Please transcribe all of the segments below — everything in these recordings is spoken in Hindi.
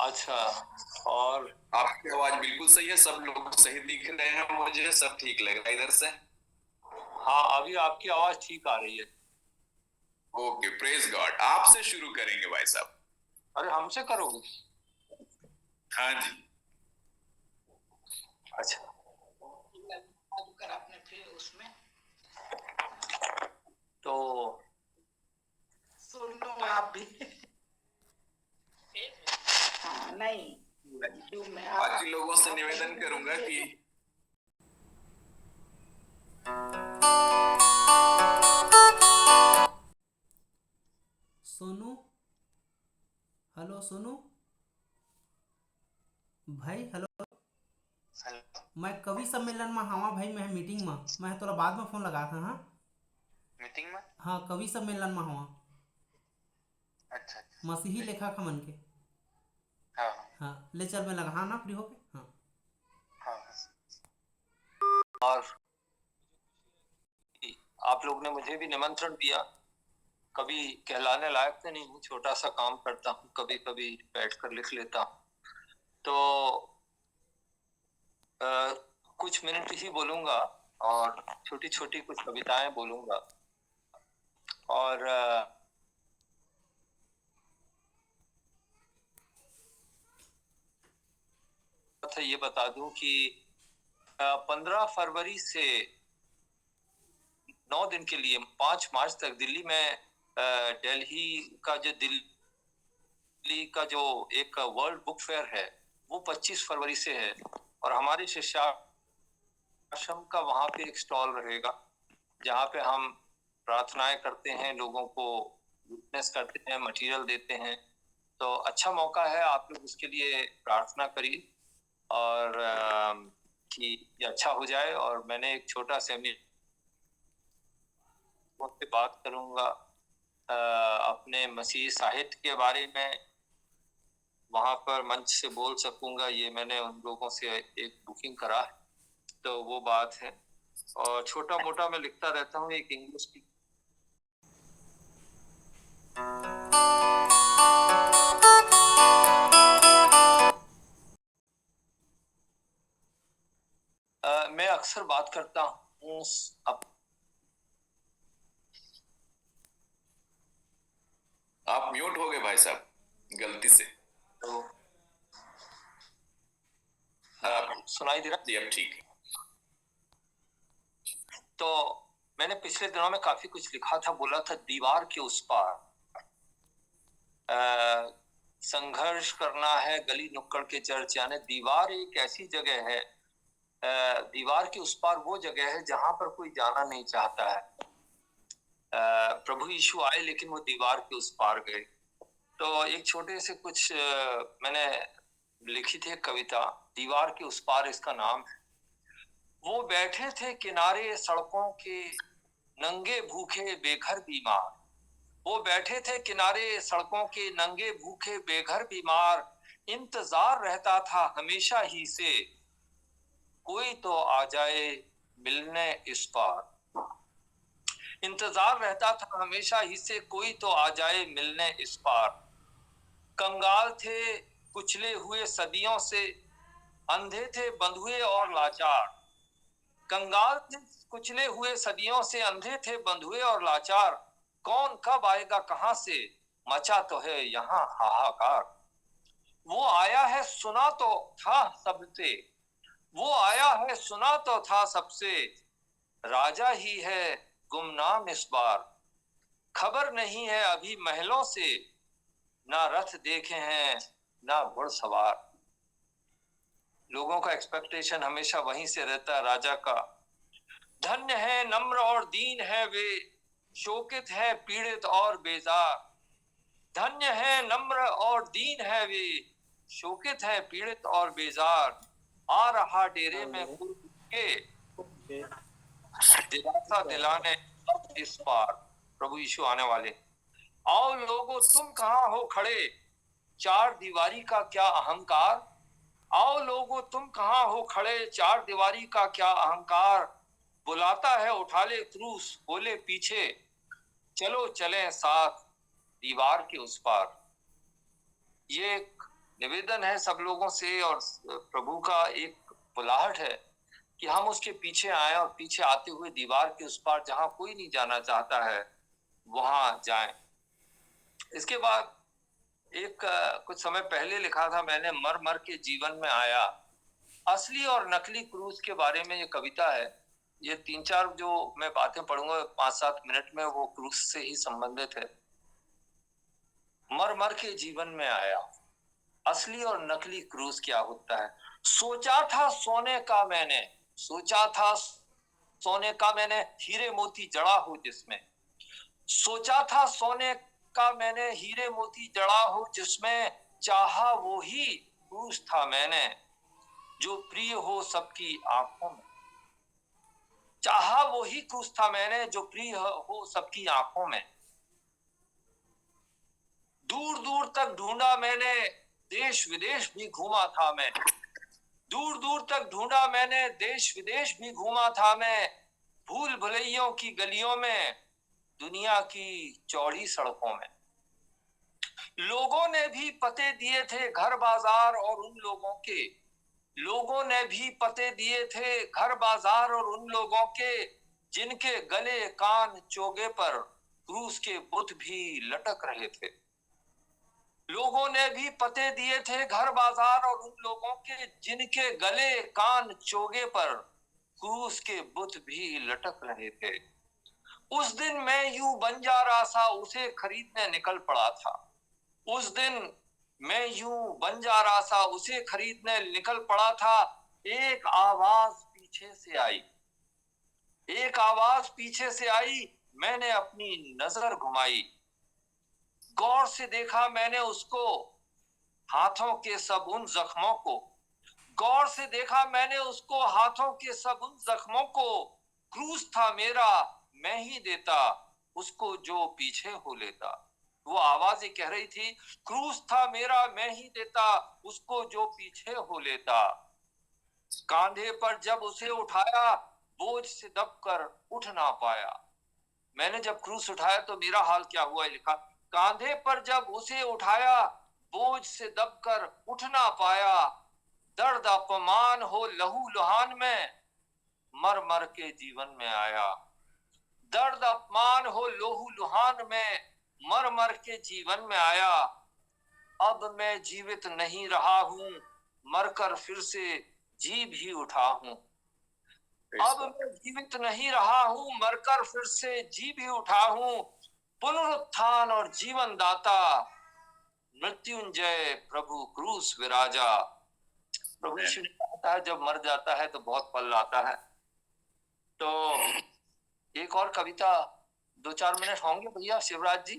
अच्छा। और आपकी आवाज बिल्कुल सही है, सब लोग सही दिख रहे हैं, मुझे सब ठीक लग रहा है इधर से। हाँ, अभी आपकी आवाज ठीक आ रही है। Okay, praise God. आपसे शुरू करेंगे भाई साहब। अरे, हमसे करोगे? हाँ जी। अच्छा। कर आपने फिर उसमें तो सुन लो आप भी। हाँ, नहीं जो मैं बाकी लोगों से निवेदन करूंगा कि सोनू, हेलो सोनू भाई, हेलो। मैं कवि सम्मेलन में हवा भाई, मैं मीटिंग में, मैं तोरा बाद में फोन लगा था। हाँ मीटिंग में? हाँ, कवि सम्मेलन में हवा। अच्छा। मसीही लेखा खमन के। हाँ हाँ, ले चल, मैं लगा, हाँ ना, फ्री होके। हाँ हाँ। और आप लोग ने मुझे भी निमंत्रण दिया। कभी कहलाने लायक तो नहीं हूँ, छोटा सा काम करता हूँ, कभी कभी बैठकर लिख लेता हूँ। तो आ, कुछ मिनट ही बोलूंगा और छोटी छोटी कुछ कविताएं बोलूंगा। और ये बता दूं कि 15 फरवरी से 9 दिन के लिए 5 मार्च तक दिल्ली में दिल्ली का जो एक वर्ल्ड बुक फेयर है, वो 25 फरवरी से है। और हमारे शिष्याश्रम का वहां पे एक स्टॉल रहेगा, जहाँ पे हम प्रार्थनाएं करते हैं, लोगों को विटनेस करते हैं, मटेरियल देते हैं। तो अच्छा मौका है, आप लोग उसके लिए प्रार्थना करिए और कि ये अच्छा हो जाए। और मैंने एक छोटा सेमिनार पे बात करूंगा अपने मसीही साहित्य के बारे में, वहां पर मंच से बोल सकूंगा। ये मैंने उन लोगों से एक बुकिंग करा है, तो वो बात है। और छोटा मोटा मैं लिखता रहता हूँ, एक इंग्लिश की मैं अक्सर बात करता हूँ आप म्यूट हो गए भाई साहब गलती से। तो हाँ, सुनाई दे रहा? जी अब ठीक है। तो मैंने पिछले दिनों में काफी कुछ लिखा था, बोला था दीवार के उस पार संघर्ष करना है, गली नुक्कड़ के चर्च। यानी दीवार एक ऐसी जगह है, दीवार के उस पार वो जगह है जहां पर कोई जाना नहीं चाहता है। प्रभु यीशु आए लेकिन वो दीवार के उस पार गए। तो एक छोटे से कुछ मैंने लिखी थी कविता, दीवार के उस पार इसका नाम है। वो बैठे थे किनारे सड़कों के, नंगे भूखे बेघर बीमार। वो बैठे थे किनारे सड़कों के, नंगे भूखे बेघर बीमार। इंतजार रहता था हमेशा ही से, कोई तो आ जाए मिलने इस पार। इंतजार रहता था हमेशा ही से, कोई तो आ जाए मिलने इस पार। कंगाल थे कुचले हुए सदियों से, अंधे थे बंधुए और लाचार। कंगाल थे कुचले हुए सदियों से, अंधे थे बंधुए और लाचार। कौन कब आएगा कहां से, मचा तो है यहाँ हाहाकार। वो आया है सुना तो था सबसे, वो आया है सुना तो था सबसे, राजा ही है गुमनाम इस बार। खबर नहीं है अभी महलों से, ना रथ देखे हैं ना घुड़सवार। लोगों का एक्सपेक्टेशन हमेशा वहीं से रहता है, राजा का। धन्य है नम्र और दीन है वे, शोकित है पीड़ित और बेजार। धन्य है नम्र और दीन है वे, शोकित है पीड़ित और बेजार। आ रहा डेरे में कुर्ब के, दिलासा दिलाने इस पार। प्रभु यीशु आने वाले। आओ लोगो तुम कहां हो खड़े, चार दीवारी का क्या अहंकार। आओ लोगो तुम कहां हो खड़े, चार दीवारी का क्या अहंकार। बुलाता है उठा ले क्रूस, बोले पीछे, चलो चले साथ दीवार के उस पार। ये एक निवेदन है सब लोगों से और प्रभु का एक बुलाहट है कि हम उसके पीछे आए और पीछे आते हुए दीवार के उस पार जहां कोई नहीं जाना चाहता है वहां जाएं। इसके बाद एक कुछ समय पहले लिखा था मैंने, मर मर के जीवन में आया। असली और नकली क्रूस के बारे में ये कविता है। ये 3-4 जो मैं बातें पढ़ूंगा 5-7 मिनट में, वो क्रूस से ही संबंधित है। मर मर के जीवन में आया, असली और नकली क्रूस क्या होता है। सोचा था सोने का मैंने, सोचा था सोने का मैंने, हीरे मोती जड़ा हो जिसमें। सोचा था सोने का मैंने, हीरे मोती जड़ा हो जिसमें। चाहा वो ही क्रूस था मैंने, जो प्रिय हो सबकी आंखों में। चाहा वो ही क्रूस था मैंने, जो प्रिय हो सबकी आंखों में। दूर दूर तक ढूंढा मैंने, देश विदेश भी घूमा था मैं। दूर दूर तक ढूंढा मैंने, देश विदेश भी घूमा था मैं। भूल भुलैयों की गलियों में, दुनिया की चौड़ी सड़कों में। लोगों ने भी पते दिए थे घर बाजार और उन लोगों के। लोगों ने भी पते दिए थे घर बाजार और उन लोगों के, जिनके गले कान चोगे पर क्रूस के बुत भी लटक रहे थे। लोगों ने भी पते दिए थे घर बाजार और उन लोगों के, जिनके गले कान चोगे पर क्रूस के बुत भी लटक रहे थे। उस दिन मैं यूं बंजारा सा उसे खरीदने निकल पड़ा था। उस दिन मैं यूं बंजारा सा उसे खरीदने निकल पड़ा था। एक आवाज पीछे से आई, एक आवाज पीछे से आई, मैंने अपनी नजर घुमाई। गौर से देखा मैंने उसको, हाथों के सब उन जख्मों को। गौर से देखा मैंने उसको, हाथों के सब उन जख्मों को। क्रूस था मेरा मैं ही देता, उसको जो पीछे हो लेता। वो आवाज ये कह रही थी, क्रूस था मेरा मैं ही देता, उसको जो पीछे हो लेता। कांधे पर जब उसे उठाया, बोझ से दबकर उठ ना पाया। मैंने जब क्रूस उठाया तो मेरा हाल क्या हुआ, लिखा। कांधे पर जब उसे उठाया, बोझ से दबकर उठ ना पाया। दर्द अपमान हो लहू लुहान में, मर मर के जीवन में आया। दर्द अपमान हो लहू लुहान में, मर मर के जीवन में आया। अब मैं जीवित नहीं रहा हूं, मरकर फिर से जी भी उठा हूं। अब मैं जीवित नहीं रहा हूं, मरकर फिर से जी भी उठा हूं। पुनरुत्थान और जीवन दाता, मृत्युंजय प्रभु क्रूस विराजा। प्रभु यीशु ने कहा है जब मर जाता है तो बहुत फल आता है। तो एक और कविता 2-4 मिनट होंगे भैया शिवराज जी?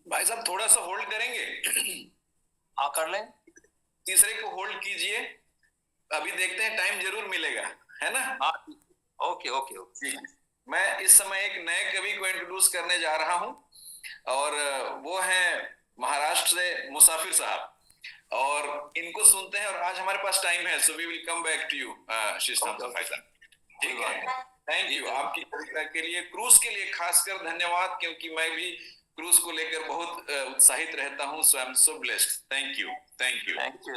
भाई साहब थोड़ा सा होल्ड करेंगे? हाँ कर लें। तीसरे को होल्ड कीजिए, अभी देखते हैं, टाइम जरूर मिलेगा, है ना? हाँ ओके ओके ओके। मैं इस समय एक नए कवि को इंट्रोड्यूस करने जा रहा हूं और वो है महाराष्ट्र से मुसाफिर साहब, और इनको सुनते हैं। और आज हमारे पास टाइम है, so we will come back to you शिष्टम भाई साहब, ठीक है? थैंक यू आपकी कविता के लिए, क्रूज के लिए खासकर धन्यवाद, क्योंकि मैं भी क्रूज को लेकर बहुत उत्साहित रहता हूं। So I am so blessed. Thank you thank you thank you,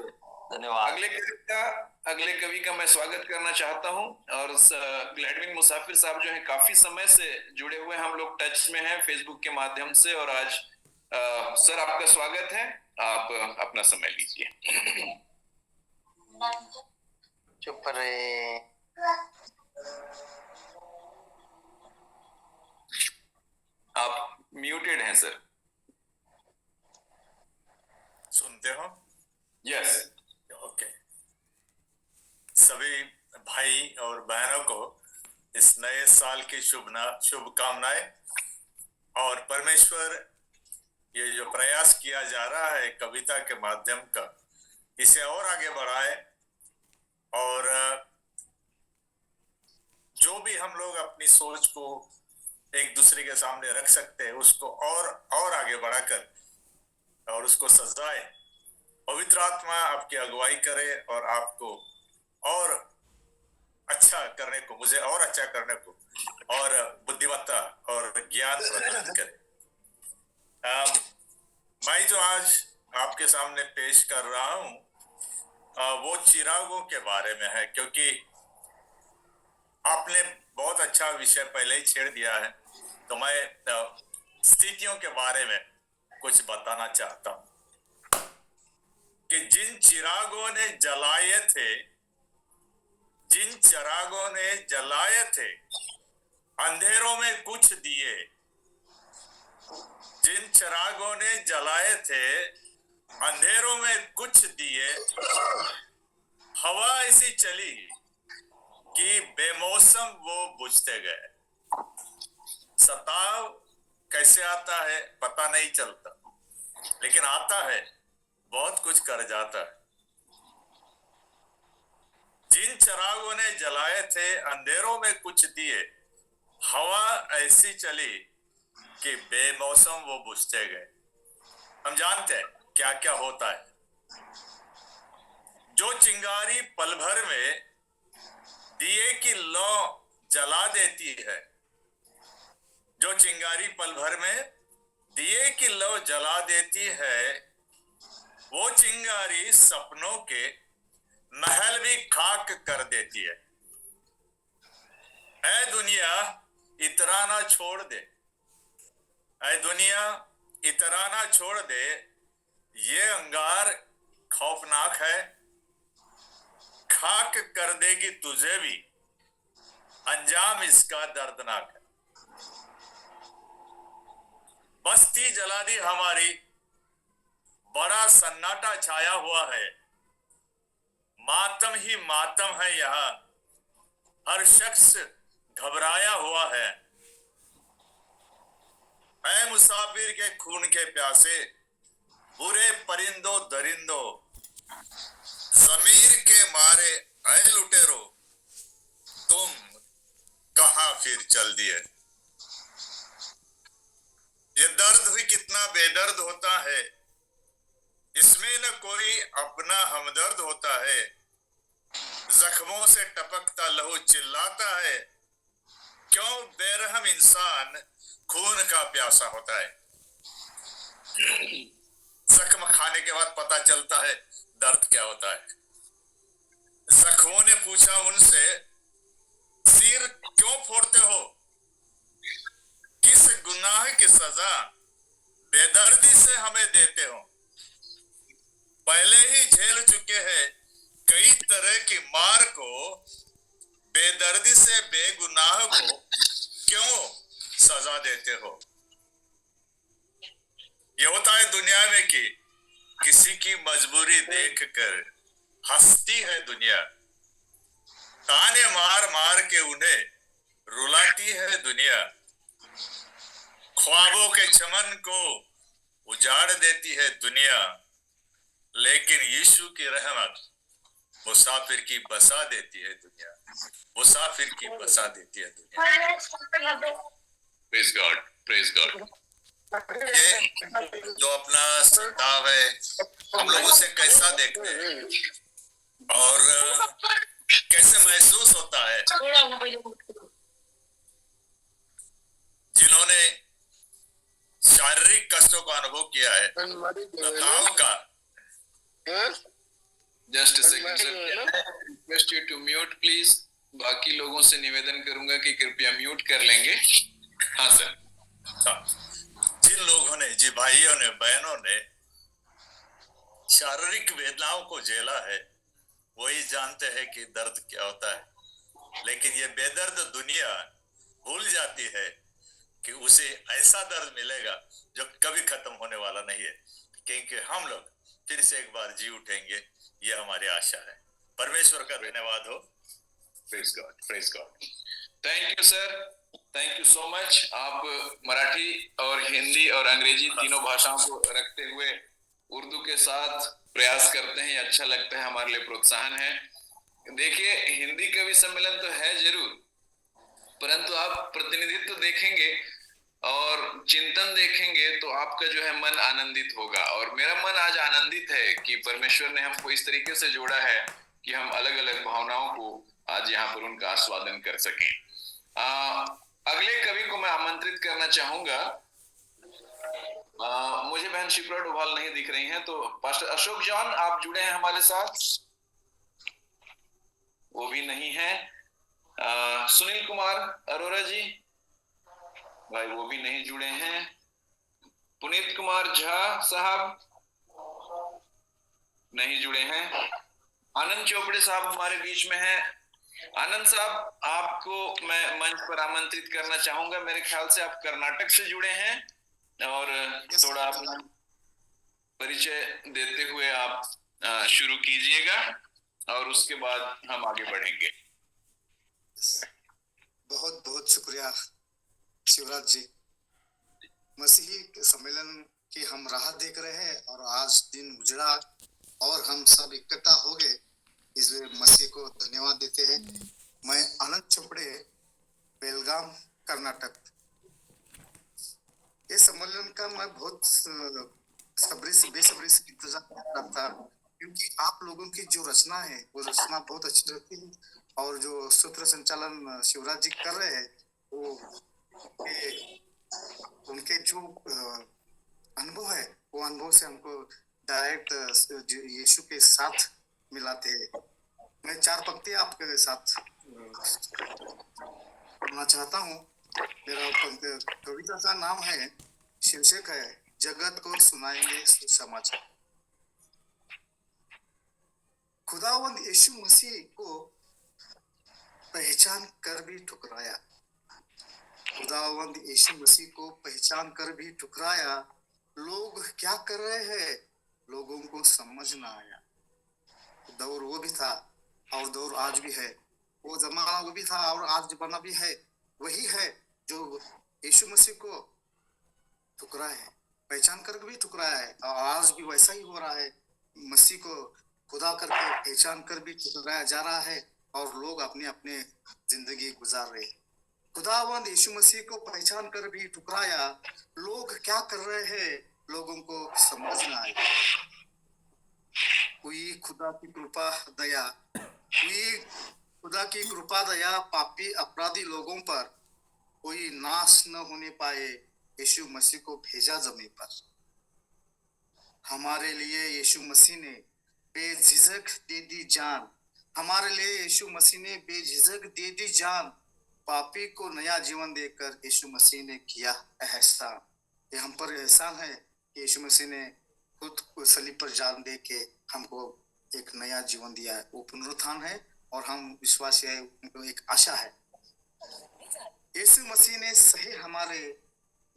धन्यवाद। अगले कवि का मैं स्वागत करना चाहता हूं। और ग्लैडविन मुसाफिर साहब जो है काफी समय से जुड़े हुए, हम लोग टच में हैं फेसबुक के माध्यम से। और आज सर आपका स्वागत है, आप अपना समय लीजिए। चुप रहे। आप म्यूटेड हैं सर। सुनते हो? यस। ओके। सभी भाई और बहनों को इस नए साल की शुभकामनाएं। और परमेश्वर ये जो प्रयास किया जा रहा है कविता के माध्यम का, इसे और आगे बढ़ाए। और जो भी हम लोग अपनी सोच को एक दूसरे के सामने रख सकते हैं, उसको और आगे बढ़ाकर और उसको सजाए। पवित्र आत्मा आपकी अगुवाई करे और आपको और अच्छा करने को, मुझे और अच्छा करने को और बुद्धिमत्ता और ज्ञान प्रदान करे। मैं जो आज आपके सामने पेश कर रहा हूं वो चिरागों के बारे में है, क्योंकि आपने बहुत अच्छा विषय पहले ही छेड़ दिया है। तो मैं स्थितियों के बारे में कुछ बताना चाहता हूं कि जिन चिरागों ने जलाए थे अंधेरों में कुछ दिए, जिन चिरागों ने जलाए थे अंधेरों में कुछ दिए, हवा ऐसी चली कि बेमौसम वो बुझते गए। सताव कैसे आता है पता नहीं चलता, लेकिन आता है, बहुत कुछ कर जाता है। जिन चिरागों ने जलाए थे अंधेरों में कुछ दिए, हवा ऐसी चली कि बेमौसम वो बुझते गए। हम जानते हैं क्या क्या होता है। जो चिंगारी पल भर में दिए की लौ जला देती है, जो चिंगारी पल भर में दिए की लौ जला देती है, वो चिंगारी सपनों के महल भी खाक कर देती है। ऐ दुनिया इतराना छोड़ दे, ऐ दुनिया इतराना छोड़ दे, ये अंगार खौफनाक है, खाक कर देगी तुझे भी, अंजाम इसका दर्दनाक है। बस्ती जला दी हमारी, बड़ा सन्नाटा छाया हुआ है, मातम ही मातम है यहाँ, हर शख्स घबराया हुआ है। ऐ मुसाफिर के खून के प्यासे, बुरे परिंदो दरिंदो, जमीर के मारे ऐ लुटेरो, तुम कहां फिर चल दिए। ये दर्द भी कितना बेदर्द होता है, इसमें न कोई अपना हमदर्द होता है। जख्मों से टपकता लहू चिल्लाता है, क्यों बेरहम इंसान खून का प्यासा होता है। जख्म खाने के बाद पता चलता है दर्द क्या होता है। जख्मों ने पूछा उनसे, सिर क्यों फोड़ते हो, किस गुनाह की सजा बेदर्दी से हमें देते हो। पहले ही झेल चुके हैं कई तरह की मार को, बेदर्दी से बेगुनाह को क्यों सजा देते हो। ये होता है दुनिया में कि किसी की मजबूरी देखकर हंसती है दुनिया, ताने मार मार के उन्हें रुलाती है दुनिया, ख्वाबों के चमन को उजाड़ देती है दुनिया, लेकिन यीशु की रहमत मुसाफिर की बसा देती है दुनिया, मुसाफिर की बसा देती है दुनिया। Praise God, praise God. ये जो अपना सताव है हम लोग उसे कैसा देखते हैं और कैसे महसूस होता है। जिन्होंने शारीरिक कष्टों का अनुभव किया है, सताव का। Just second sir, request you to mute please. बाकी लोगों से निवेदन करूंगा कि कृपया म्यूट कर लेंगे। हाँ सर। जिन लोगों ने, जी भाइयों ने, बहनों ने शारीरिक वेदनाओं को झेला है, वही जानते हैं कि दर्द क्या होता है। लेकिन ये बेदर्द दुनिया भूल जाती है कि उसे ऐसा दर्द मिलेगा जो कभी खत्म होने वाला नहीं है, क्योंकि हम लोग फिर से एक बार जी उठेंगे, ये हमारी आशा है। परमेश्वर का धन्यवाद हो। Praise God, praise God. Thank you sir, thank you so much. आप मराठी और हिंदी और अंग्रेजी तीनों भाषाओं को रखते हुए उर्दू के साथ प्रयास करते हैं, अच्छा लगता है, हमारे लिए प्रोत्साहन है। देखिए, हिंदी कवि सम्मेलन तो है जरूर, परंतु आप प्रतिनिधित्व देखेंगे और चिंतन देखेंगे तो आपका जो है मन आनंदित होगा। और मेरा मन आज आनंदित है कि परमेश्वर ने हमको इस तरीके से जोड़ा है कि हम अलग अलग भावनाओं को आज यहाँ पर उनका आस्वादन कर सकें। अगले कवि को मैं आमंत्रित करना चाहूंगा। मुझे बहन शिप्रा डोभाल नहीं दिख रही हैं, तो पास्टर अशोक जॉन आप जुड़े हैं हमारे साथ? वो भी नहीं है। सुनील कुमार अरोरा जी भाई वो भी नहीं जुड़े हैं। पुनीत कुमार झा साहब नहीं जुड़े हैं। आनंद चोपड़े साहब हमारे बीच में हैं। आनंद साहब आपको मैं मंच पर आमंत्रित करना चाहूंगा। मेरे ख्याल से आप कर्नाटक से जुड़े हैं और थोड़ा अपना परिचय देते हुए आप शुरू कीजिएगा और उसके बाद हम आगे बढ़ेंगे। बहुत बहुत शुक्रिया शिवराज जी। मसीही सम्मेलन की हम राह देख रहे हैं और आज दिन गुजरा और हम सब इकट्ठा हो गए, इसलिए मसीह को धन्यवाद देते हैं। मैं आनंद चोपड़े, बेलगाम, कर्नाटक। ये सम्मेलन का मैं बहुत बेसब्री से इंतजार कर रहा था, क्योंकि आप लोगों की जो रचना है वो रचना बहुत अच्छी रहती है और जो सूत्र संचालन शिवराज जी कर रहे हैं वो उनके जो अनुभव है वो अनुभव से हमको डायरेक्ट यीशु के साथ मिलाते हैं। मैं 4 पंक्ति आपके साथ पढ़ना चाहता हूँ। मेरा कविता का नाम है, शीर्षक है जगत को सुनाएंगे सुसमाचार। खुदावंद यीशु मसीह को पहचान कर भी ठुकराया। खुदावंद यीशु मसीह को पहचान कर भी ठुकराया। लोग क्या कर रहे हैं लोगों को समझ ना आया। दौर वो भी था और दौर आज भी है, वो जमाना वो भी था और आज जमाना भी है। वही है जो यीशु मसीह को ठुकराया है, पहचान कर भी ठुकराया है और आज भी वैसा ही हो रहा है। मसीह को खुदा करके पहचान कर भी ठुकराया जा रहा है और लोग अपने अपने जिंदगी गुजार रहे हैं। खुदावंद यीशु मसीह को पहचान कर भी ठुकराया। लोग क्या कर रहे हैं लोगों को समझ ना आए। हुई खुदा की कृपा दया, हुई खुदा की कृपा दया पापी अपराधी लोगों पर, कोई नाश न होने पाए यीशु मसीह को भेजा जमीन पर। हमारे लिए यीशु मसीह ने बेझिझक दे दी जान। हमारे लिए यीशु मसीह ने बेझिझक दे दी जान। पापी को नया जीवन देकर यीशु मसीह ने किया एहसान। ये हम पर एहसान है कि यीशु मसीह ने खुद सलीब पर जान दे के हमको एक नया जीवन दिया है। वो पुनरुत्थान है और हम विश्वासी है, उनको एक आशा है। यीशु मसीह ने सही हमारे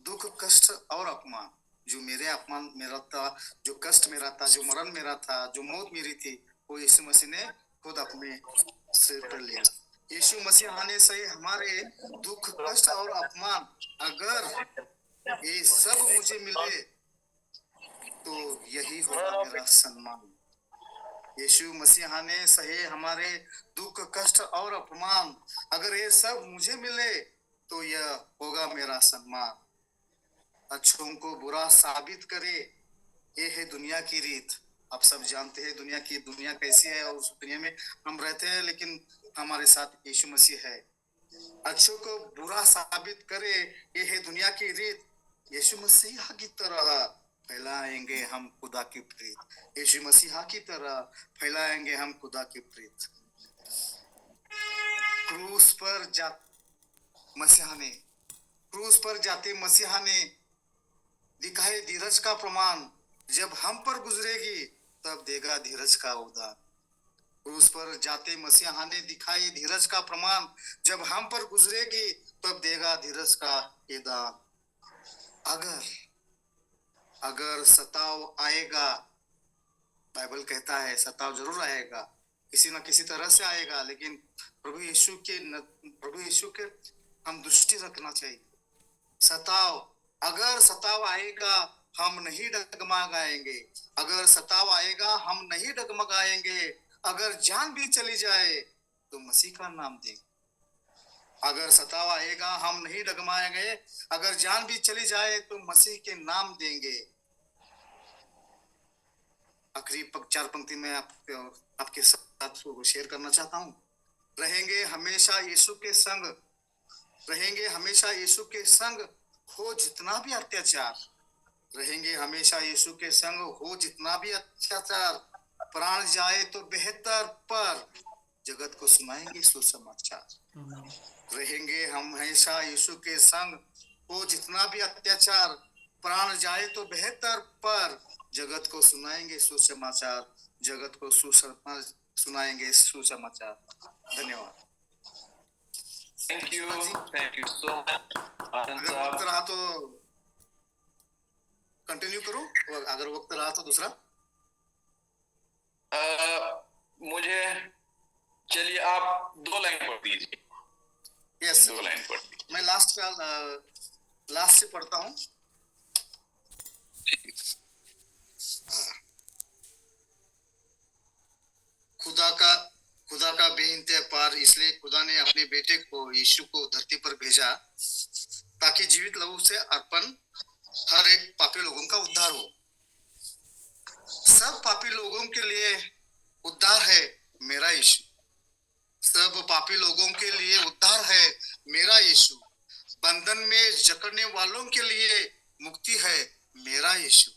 दुख कष्ट और अपमान, जो मेरे अपमान मेरा था, जो कष्ट मेरा था, जो मरण मेरा था, जो मौत मेरी थी, वो यीशु मसीह ने खुद अपने सिर पर लिया। यीशु मसीह आने से हमारे दुख कष्ट और अपमान, अगर ये सब मुझे मिले तो यही होगा मेरा सम्मान। यीशु मसीह आने से हमारे दुख कष्ट और अपमान, अगर ये सब मुझे मिले तो यह होगा मेरा सम्मान। अच्छों को बुरा साबित करे, ये है दुनिया की रीत। आप सब जानते हैं दुनिया कैसी है और उस दुनिया में हम रहते हैं, लेकिन हमारे साथ यीशु मसीह है। अच्छों को बुरा साबित करे, ये है दुनिया की रीत। यीशु मसीह की तरह फैलाएंगे हम खुदा की प्रीत। यीशु मसीह की तरह फैलाएंगे हम खुदा की प्रीत। क्रूस पर जाते मसीहा ने दिखाए धीरज का प्रमाण। जब हम पर गुजरेगी तब देगा धीरज का उदान। क्रूस पर जाते मसीहा ने दिखाए धीरज का प्रमाण। जब हम पर गुजरेगी तब देगा धीरज का दान। अगर सताव आएगा, बाइबल कहता है सताव जरूर आएगा, किसी न किसी तरह से आएगा, लेकिन प्रभु यीशु के हम दृष्टि रखना चाहिए। अगर सताव आएगा हम नहीं डगमगाएंगे। अगर सताव आएगा हम नहीं डगमगाएंगे। अगर जान भी चली जाए तो मसीह का नाम देंगे। अगर सताव आएगा हम नहीं डगमगाएंगे। अगर जान भी चली जाए तो मसीह के नाम देंगे। आखिरी 4 पंक्ति में आपके साथ शेयर करना चाहता हूँ। रहेंगे हमेशा यीशु के संग, रहेंगे हमेशा यीशु के संग, हो जितना भी अत्याचार। रहेंगे हमेशा यीशु के संग, हो जितना भी अत्याचार, प्राण जाए तो बेहतर, पर जगत को सुनाएंगे सुसमाचार। रहेंगे हम हमेशा यीशु के संग, हो जितना भी अत्याचार, प्राण जाए तो बेहतर, पर जगत को सुनाएंगे सुसमाचार, जगत को सुनाएंगे सुसमाचार। धन्यवाद। थैंक यू सो मच आनंद अगर साहब। वक्त रहा तो कंटिन्यू करूं, और अगर वक्त रहा तो दूसरा। मुझे चलिए आप 2 लाइन पढ़ दीजिए। यस, 2 लाइन पढ़ दीजिए। मैं लास्ट से पढ़ता हूं। खुदा का बेइंतहा प्यार, इसलिए खुदा ने अपने बेटे को यीशु को धरती पर भेजा, ताकि जीवित लहू से अर्पण हर एक पापी लोगों का उद्धार हो। सब पापी लोगों के लिए उद्धार है मेरा यीशु। सब पापी लोगों के लिए उद्धार है मेरा यीशु। बंधन में जकड़ने वालों के लिए मुक्ति है मेरा यीशु।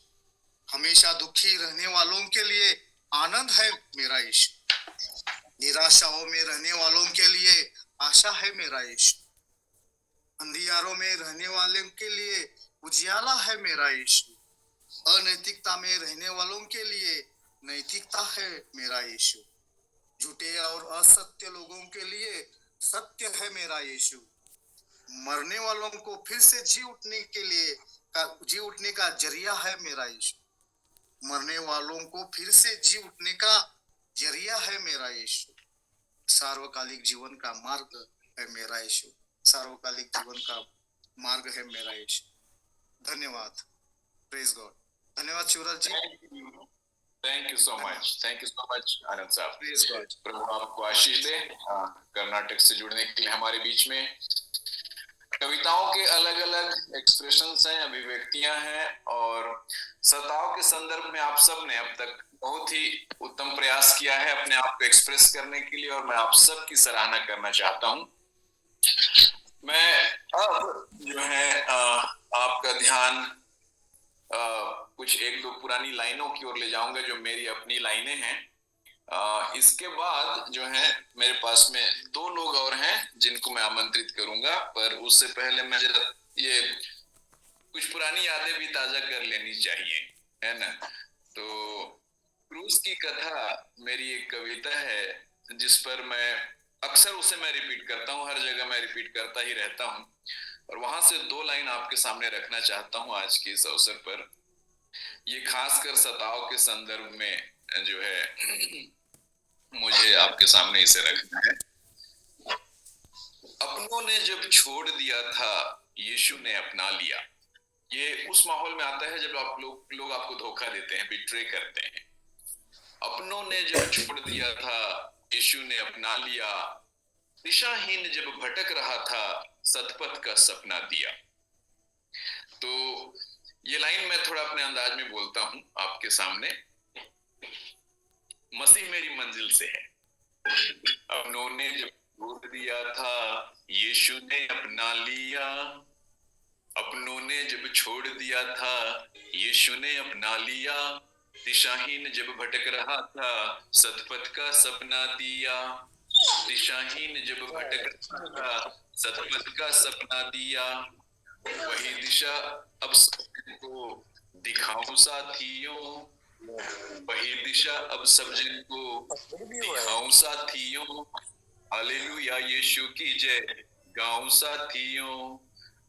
हमेशा दुखी रहने वालों के लिए आनंद है मेरा यीशु। निराशाओं में रहने वालों के लिए आशा है मेरा यीशु। अंधियारों में रहने वालों के लिए उजियाला है मेरा यीशु। अनैतिकता में रहने वालों के लिए नैतिकता है मेरा यीशु। झूठे और असत्य लोगों के लिए सत्य है मेरा यीशु। मरने वालों को फिर से जी उठने का जरिया है मेरा यीशु। मरने वालों को फिर से जी उठने का जरिया है मेरा यीशु। सार्वकालिक जीवन का मार्ग है मेरा यीशु। सार्वकालिक जीवन का मार्ग है मेरा यीशु। धन्यवाद। Praise God. धन्यवाद Shivraj ji. Thank you so much आनंद साहब। Praise God. प्रभु आपको आशीष दे। कर्नाटक से जुड़ने के लिए हमारे बीच में कविताओं के अलग अलग एक्सप्रेशंस हैं, अभिव्यक्तियां हैं, और सताव के संदर्भ में आप सब ने अब तक बहुत ही उत्तम प्रयास किया है अपने आप को एक्सप्रेस करने के लिए, और मैं आप सब की सराहना करना चाहता हूं। मैं अब जो है आपका ध्यान कुछ 1-2 पुरानी लाइनों की ओर ले जाऊंगा जो मेरी अपनी लाइनें हैं। इसके बाद जो है मेरे पास में 2 लोग और हैं जिनको मैं आमंत्रित करूंगा, पर उससे पहले मैं जरा ये कुछ पुरानी यादें भी ताजा कर लेनी चाहिए, है ना। तो क्रूस की कथा मेरी एक कविता है जिस पर मैं अक्सर उसे मैं रिपीट करता हूँ, हर जगह मैं रिपीट करता ही रहता हूँ, और वहां से 2 लाइन आपके सामने रखना चाहता हूँ आज के इस अवसर पर। ये खासकर सताव के संदर्भ में जो है मुझे आपके सामने इसे रखना है। अपनों ने जब छोड़ दिया था यीशु ने अपना लिया। ये उस माहौल में आता है जब आप लोग आपको धोखा देते हैं, बिट्रे करते हैं। अपनों ने जब छोड़ दिया था यीशु ने अपना लिया, दिशाहीन जब भटक रहा था सतपथ का सपना दिया। तो ये लाइन मैं थोड़ा अपने अंदाज में बोलता हूं आपके सामने। मसीह मेरी मंजिल से है। अपनों ने जब छोड़ दिया था यीशु ने अपना लिया। अपनों ने जब छोड़ दिया था यीशु ने अपना लिया, दिशाहीन जब भटक रहा था सतपथ का सपना दिया। दिशाहीन जब भटक रहा था सतपथ का सपना दिया। वही दिशा अब सबको दिखाऊं साथियों, वही दिशा अब सब जन को दिखाऊं साथियों। हालेलुया यीशु की जय गाऊं साथियों।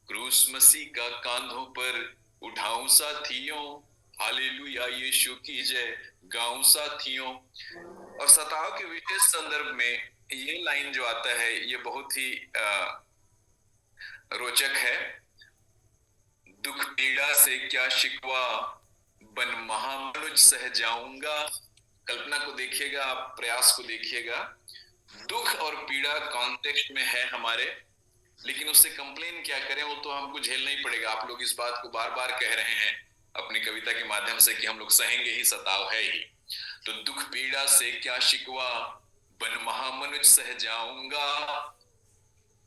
क्रूस मसीह का कांधों पर उठाऊं साथियों। हालेलुया यीशु की जय गाऊं साथियों। और सताव के विशेष संदर्भ में ये लाइन जो आता है ये बहुत ही रोचक है। दुख पीड़ा से क्या शिकवा, बन महामनुज सह जाऊंगा। कल्पना को देखिएगा, आप प्रयास को देखिएगा। दुख और पीड़ा कॉन्टेक्स्ट में है हमारे, लेकिन उससे कंप्लेन क्या करें, वो तो हमको झेलना ही पड़ेगा। आप लोग इस बात को बार बार कह रहे हैं अपनी कविता के माध्यम से कि हम लोग सहेंगे ही, सताव है ही। तो दुख पीड़ा से क्या शिकवा, बन महामनुज सह जाऊंगा।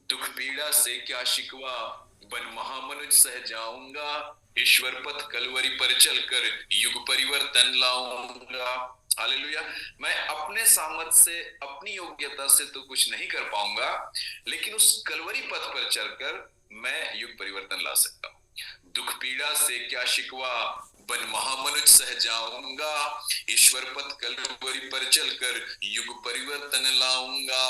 दुख पीड़ा से क्या शिकवा, बन महामनुज सह जाऊंगा। ईश्वर पथ कलवरी पर चलकर युग परिवर्तन लाऊंगा। हालेलुया। मैं अपने सामर्थ्य से, अपनी योग्यता से तो कुछ नहीं कर पाऊंगा, लेकिन उस कलवरी पथ पर चलकर मैं युग परिवर्तन ला सकता हूँ। दुख पीड़ा से क्या शिकवा, बन महामनुष्य सह जाऊंगा। ईश्वर पथ कलवरी पर चलकर युग परिवर्तन लाऊंगा।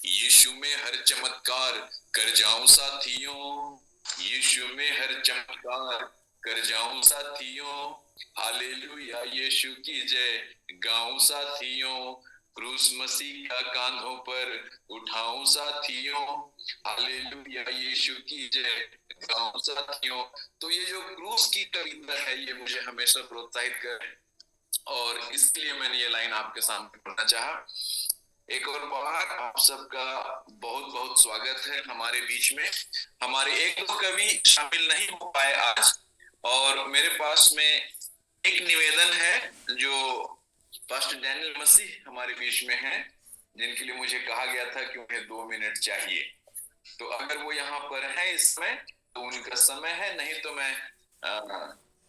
यीशु में हर चमत्कार कर जाऊं साथियों, यीशु में हर चमत्कार कर जाऊं साथियों। हालेलुया, यीशु की जय गाऊं साथियों। क्रूस मसीह का कांधों पर उठाऊं साथियों। हालेलुया, यीशु की जय गाऊं साथियों। तो ये जो क्रूस की कविता है, ये मुझे हमेशा प्रोत्साहित करे, और इसलिए मैंने ये लाइन आपके सामने पढ़ना चाहा। एक और बार आप सबका बहुत बहुत स्वागत है हमारे बीच में। हमारे एक दो कवि शामिल नहीं हो पाए आज, और मेरे पास में एक निवेदन है जो पास्टर डैनियल मसीह हमारे बीच में हैं, जिनके लिए मुझे कहा गया था कि उन्हें 2 मिनट चाहिए। तो अगर वो यहाँ पर है इस समय, तो उनका समय है, नहीं तो मैं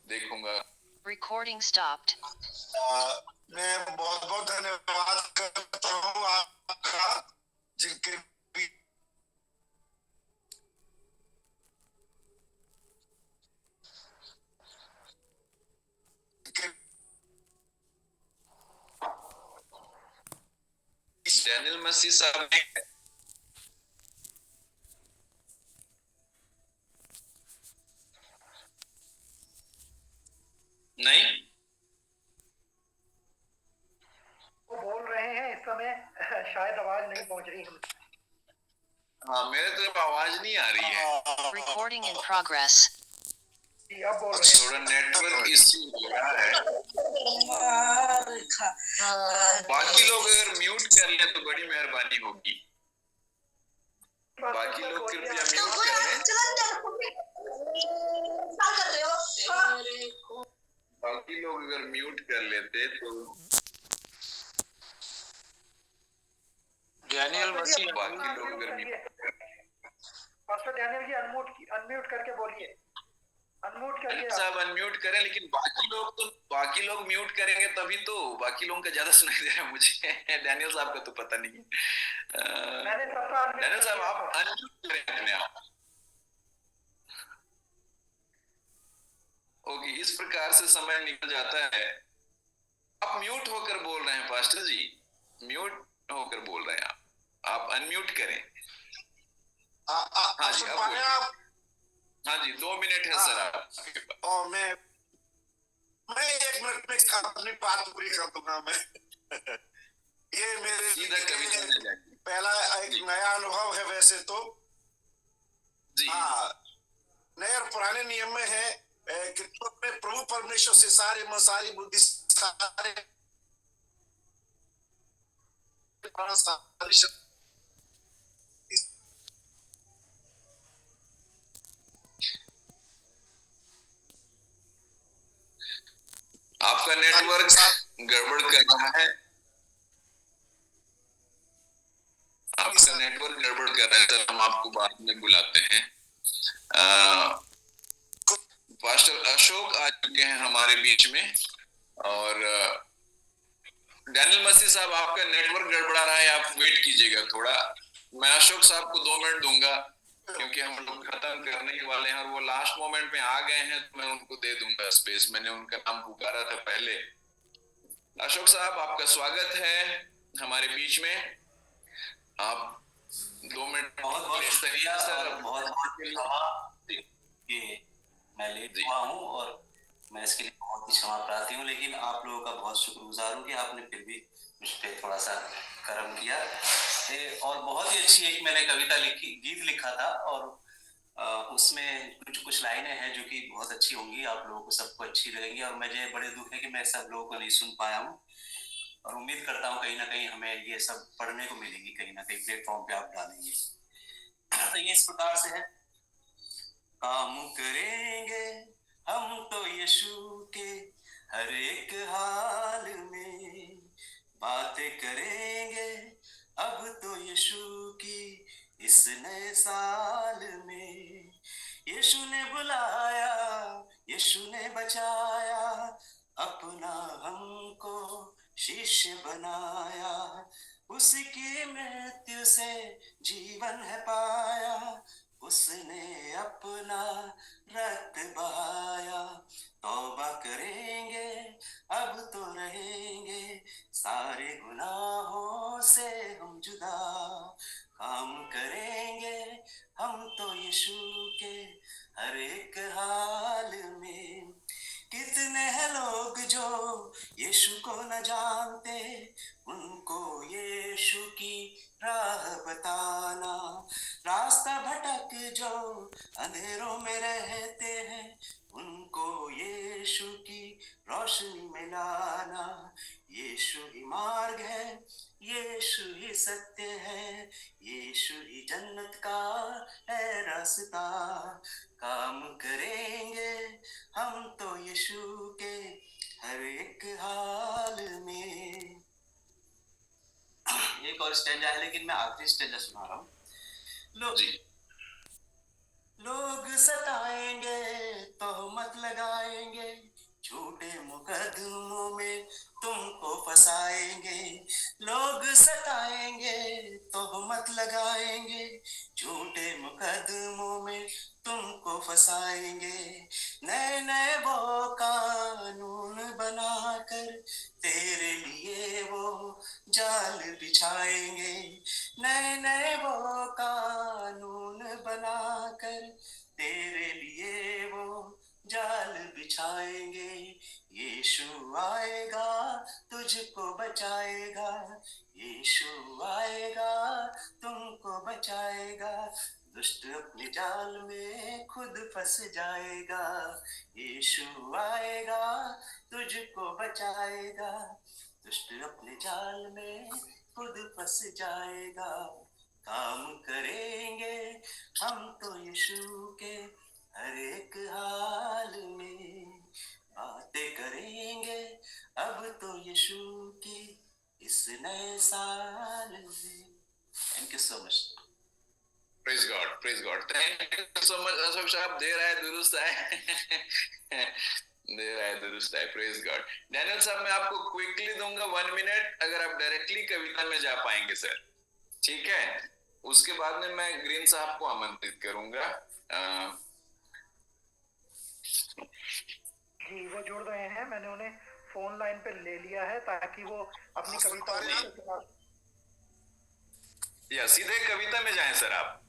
देखूंगा। Recording stopped. मैं बहुत बहुत धन्यवाद करता हूँ आपका, जिनके डैनियल मसीह साहब ने नहीं वो बोल रहे हैं इस समय, शायद आवाज नहीं पहुंच रही है। हाँ, मेरे तरफ आवाज नहीं आ रही है। Recording in progress. अब बोल रहे हैं। थोड़ा नेटवर्क इश्यू हो रहा है। बाकी लोग अगर म्यूट कर ले तो बड़ी मेहरबानी होगी। बाकी लोग कृपया म्यूट कर लें। बाकी लोग अगर म्यूट कर लेते तो डैनियल मसीह, बाकी लोग अगर म्यूट पास्टर डैनियल जी अनम्यूट करके बोलिए। अनम्यूट करके साहब अनम्यूट करें, लेकिन बाकी लोग म्यूट करेंगे तभी तो। बाकी लोगों का ज्यादा सुनाई दे रहा है मुझे। डैनियल साहब का तो पता नहीं है। डैनियल साहब आप अनम्यूट करें अपने आप। ओके, इस प्रकार से समय निकल जाता है। आप म्यूट होकर बोल रहे हैं पास्टर जी, म्यूट होकर बोल रहे हैं आप अनम्यूट करें। हाँ जी, आप हाँ जी, 2 मिनट है सर आपके पास। और मैं 1 मिनट में अपनी बात पूरी कर दूंगा मैं। ये मेरे सीधा कविता पहला एक नया अनुभव है वैसे तो जी। हाँ, नए और पुराने नियम में है कि प्रभु परमेश्वर से सारी मसारी बुद्धि सारे आपका नेटवर्क गड़बड़ कर रहा है। आपका नेटवर्क गड़बड़ कर रहा है सर, हम आपको बाद में बुलाते हैं। पास्टर अशोक आ चुके हैं हमारे बीच में, और डैनियल मसीह साहब आपका नेटवर्क गड़बड़ा रहा है, आप वेट कीजिएगा थोड़ा। मैं अशोक साहब को 2 मिनट दूंगा, क्योंकि हम लोग खत्म करने ही वाले हैं, और वो लास्ट मोमेंट में आ गए हैं, तो मैं उनको दे दूंगा स्पेस। मैंने उनका नाम पुकारा था पहले। अशोक साहब, आपका स्वागत है हमारे बीच में। आप 2 मिनट। बहुत बहुत शुक्रिया सर, बहुत बहुत कि मैं लेट हुआ हूँ, और मैं इसके लिए बहुत ही क्षमा प्रार्थी हूँ, लेकिन आप लोगों का बहुत शुक्रगुजार हूँ कि आपने फिर भी मुझ पर थोड़ा सा कर्म किया। और बहुत ही अच्छी एक मैंने कविता लिखी, गीत लिखा था, और उसमें कुछ लाइनें हैं जो कि बहुत अच्छी होंगी, आप लोगों को सबको अच्छी लगेंगी। और मुझे बड़े दुख है कि मैं सब लोगों को नहीं सुन पाया हूँ, और उम्मीद करता हूँ कहीं ना कहीं हमें ये सब पढ़ने को मिलेगी, कहीं ना कहीं प्लेटफॉर्म पे आप डालेंगे। तो ये इस प्रकार से है। काम करेंगे हम तो यीशु के हर एक हाल में, बातें करेंगे अब तो यीशु की इस नए साल में। यीशु ने बुलाया, यीशु ने बचाया, अपना हमको शिष्य बनाया, उसकी मृत्यु से जीवन है पाया, उसने अपना रक्त बहाया। तौबा करेंगे अब तो रहेंगे सारे गुनाहों से हम जुदा, काम करेंगे हम तो यीशु के हर एक हाल में। कितने हैं लोग जो यीशु को न जानते, उनको यीशु की राह बताना, रास्ता भटक जो अंधेरों में रहते हैं, उनको यीशु की रोशनी में लाना। यीशु ही मार्ग है, यीशु ही सत्य है, यीशु ही जन्नत का है रास्ता, काम करेंगे हम तो यीशु के हर एक हाल में। एक और स्टेंजा है, लेकिन मैं आखिरी स्टेंजा सुना रहा हूँ। लोग सताएंगे, तोहमत लगाएंगे, झूठे मुकदमों में तुमको फंसाएंगे। लोग सताएंगे, तोहमत लगाएंगे, झूठे मुकदमों में तुमको फंसाएंगे। नए नए वो कानून बनाकर तेरे लिए वो जाल बिछाएंगे। नए नए वो कानून बनाकर तेरे लिए वो जाल बिछाएंगे। यीशु आएगा, तुझको बचाएगा, यीशु आएगा, तुमको बचाएगा। दुष्ट अपने जाल में खुद फंस जाएगा। यीशु आएगा, तुझको बचाएगा, दुष्ट अपने जाल में खुद फंस जाएगा। काम करेंगे हम तो यीशु के हर एक हाल में, बातें करेंगे अब तो यीशु की इस नए साल में। Thank you so much. Praise God, thank you so much Ashok साहब। देर आए दुरुस्त आए देर आए दुरुस्त आए। Praise God. डैनियल साहब, मैं आपको क्विकली दूंगा 1 मिनट, अगर आप डायरेक्टली कविता में जा पाएंगे सर, ठीक है? उसके बाद में मैं ग्रीन साहब को आमंत्रित करूंगा। जी वो जुड़ रहे हैं, मैंने उन्हें फोन लाइन पे ले लिया है ताकि वो अपनी कविता या सीधे कविता में जाएं सर आप।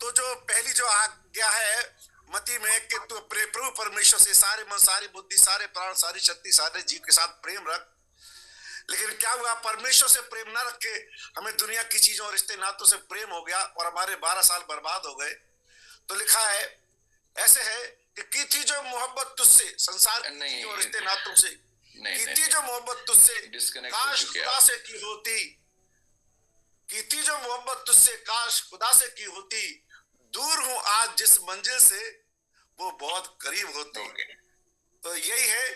तो जो पहली जो आज्ञा है मती में कि तू प्रभु परमेश्वर से सारे मन, सारी बुद्धि, सारे प्राण, सारी शक्ति, सारे जीव के साथ प्रेम रख। लेकिन क्या हुआ, परमेश्वर से प्रेम न रख के हमें दुनिया की चीजों और रिश्ते नातों से प्रेम हो गया और हमारे 12 साल बर्बाद हो गए। तो लिखा है ऐसे है कि की थी जो मोहब्बत तुझसे, संसार की चीजों और रिश्ते नातों से की थी जो मोहब्बत तुझसे, काश खुदा से की होती, की थी जो मोहब्बत तुझसे, काश खुदा से की होती। दूर हूं आज जिस मंजिल से, वो बहुत करीब होती। तो यही है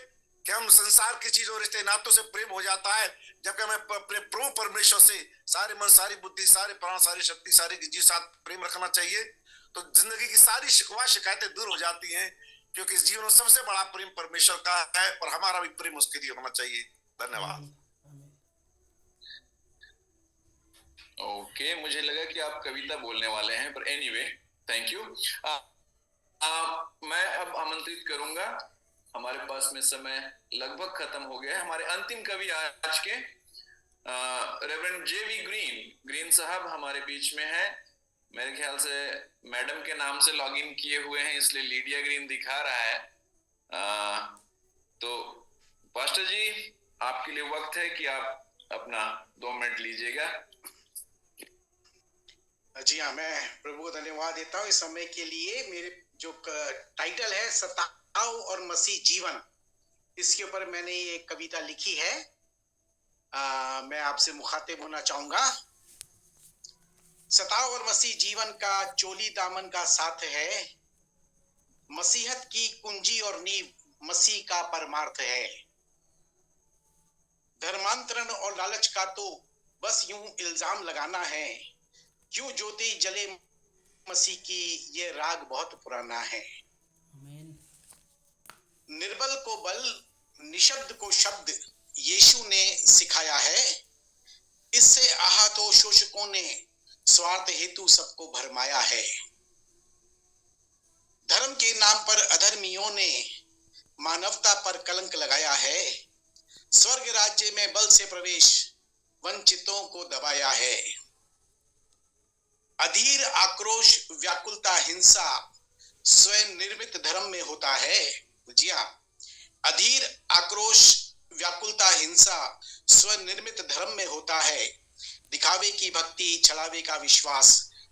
कि हम संसार की चीजों और रिश्ते नातों से प्रेम हो जाता है जबकि हमें प्रभु परमेश्वर से सारे मन, सारी बुद्धि, सारे प्राण, सारी शक्ति, सारे जीव साथ प्रेम रखना चाहिए। तो जिंदगी की सारी शिकवा शिकायतें दूर हो जाती हैं, क्योंकि इस जीवन में सबसे बड़ा प्रेम परमेश्वर का है और हमारा भी प्रेम उसके लिए होना चाहिए। धन्यवाद। ओके, मुझे लगा कि आप कविता बोलने वाले हैं, पर एनीवे थैंक यू। मैं अब आमंत्रित करूंगा, हमारे पास में समय लगभग खत्म हो गया है, हमारे अंतिम कवि आज के रेवरेंड जेवी ग्रीन साहब हमारे बीच में है। मेरे ख्याल से मैडम के नाम से लॉगिन किए हुए हैं, इसलिए लीडिया ग्रीन दिखा रहा है। तो पास्टर जी, आपके लिए वक्त है कि आप अपना 2 मिनट लीजिएगा। जी हाँ, मैं प्रभु को धन्यवाद देता हूँ इस समय के लिए। मेरे जो टाइटल है सताओ और मसीह जीवन, इसके ऊपर मैंने ये कविता लिखी है। मैं आपसे मुखातिब होना चाहूंगा। सताओ और मसीह जीवन का चोली दामन का साथ है, मसीहत की कुंजी और नींव मसीह का परमार्थ है। धर्मांतरण और लालच का तो बस यूं इल्जाम लगाना है, क्यों ज्योति जले मसीह की ये राग बहुत पुराना है। निर्बल को बल, निशब्द को शब्द यीशु ने सिखाया है। इससे आहतों शोषकों ने स्वार्थ हेतु सबको भरमाया है। धर्म के नाम पर अधर्मियों ने मानवता पर कलंक लगाया है। स्वर्ग राज्य में बल से प्रवेश वंचितों को दबाया है। अधीर आक्रोश व्याकुलता हिंसा स्वयं निर्मित धर्म में होता है। जी हाँ, अधीर आक्रोश व्याकुलता हिंसा स्वयं निर्मित धर्म में होता है। दिखावे की भक्ति छलावे का विश्वास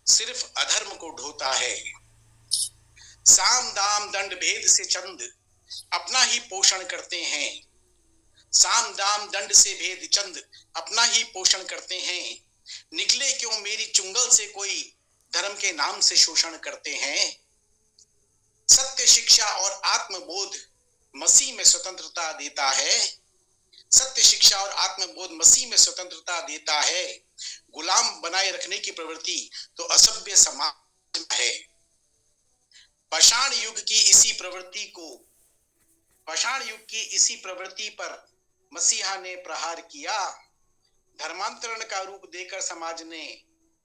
सिर्फ अधर्म को ढोता है। साम दाम दंड भेद से चंद अपना ही पोषण करते हैं। साम दाम दंड से भेद चंद अपना ही पोषण करते हैं। निकले क्यों मेरी चुंगल से कोई धर्म के नाम से शोषण करते हैं। सत्य शिक्षा और आत्मबोध मसीह में स्वतंत्रता देता है। सत्य शिक्षा और आत्मबोध मसीह में स्वतंत्रता देता है। गुलाम बनाए रखने की प्रवृत्ति तो असभ्य समाज में है। पाषाण युग की इसी प्रवृत्ति पर मसीहा ने प्रहार किया। धर्मांतरण का रूप देकर समाज ने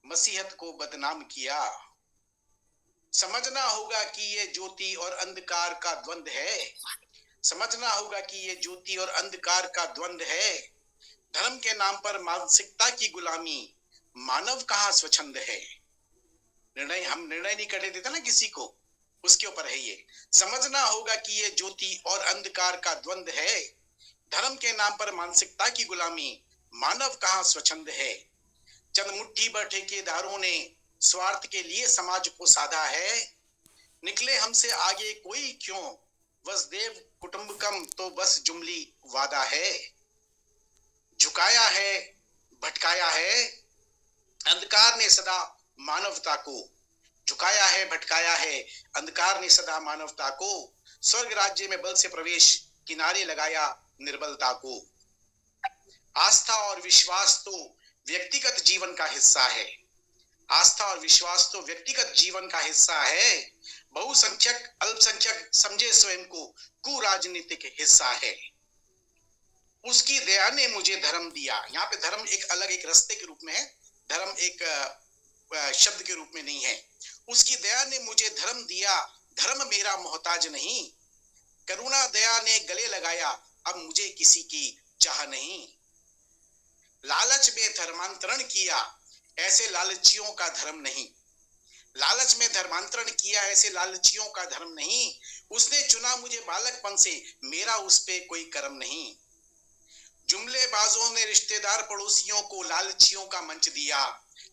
मसीहत को बदनाम किया। समझना होगा कि ये ज्योति और अंधकार का द्वंद्व है। समझना होगा कि ये ज्योति और अंधकार का द्वंद्व है। धर्म के नाम पर मानसिकता की गुलामी मानव कहाँ स्वच्छंद है। हम निर्णय नहीं करने देते ना किसी को, उसके ऊपर है ये। समझना होगा कि ये ज्योति और अंधकार का द्वंद्व है। धर्म के नाम पर मानसिकता की गुलामी मानव कहाँ स्वच्छंद है। चंद मुट्ठी भर ठेकेदारों ने स्वार्थ के लिए समाज को साधा है। निकले हमसे आगे कोई क्यों, वसुदेव कुटुंबकम तो बस जुमली वादा है। झुकाया है भटकाया है अंधकार ने सदा मानवता को। झुकाया है भटकाया है अंधकार ने सदा मानवता को। स्वर्ग राज्य में बल से प्रवेश किनारे लगाया निर्बलता को। आस्था और विश्वास तो व्यक्तिगत जीवन का हिस्सा है। आस्था और विश्वास तो व्यक्तिगत जीवन का हिस्सा है। बहुसंख्यक अल्पसंख्यक समझे स्वयं को कुराजनीतिक हिस्सा है। उसकी दया ने मुझे धर्म दिया। यहाँ पे धर्म एक अलग एक रास्ते के रूप में है, धर्म एक शब्द के रूप में नहीं है। उसकी दया ने मुझे धर्म दिया, धर्म मेरा मोहताज नहीं। करुणा दया ने गले लगाया, अब मुझे किसी की चाह नहीं। लालच में धर्मांतरण किया, ऐसे लालचियों का धर्म नहीं। लालच में धर्मांतरण किया, ऐसे लालचियों का धर्म नहीं। उसने चुना मुझे बालकपन से, मेरा उस पे कोई कर्म नहीं। जुमलेबाजों ने रिश्तेदार पड़ोसियों को लालचियों का मंच दिया।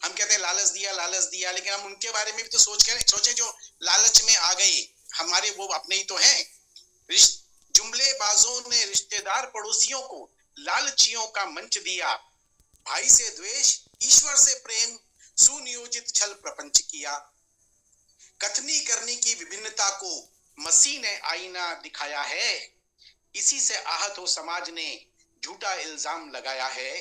हम कहते हैं लालच दिया, लेकिन हम उनके बारे में भी तो सोचे जो लालच में आ गए, हमारे वो अपने ही तो हैं। जुमलेबाजों ने रिश्तेदार पड़ोसियों को लालचियों का मंच दिया। भाई से द्वेष, ईश्वर से प्रेम, सुनियोजित छल प्रपंच किया। कथनी करनी की विभिन्नता को मसीह ने आईना दिखाया है। इसी से आहत हो समाज ने झूठा इल्जाम लगाया है।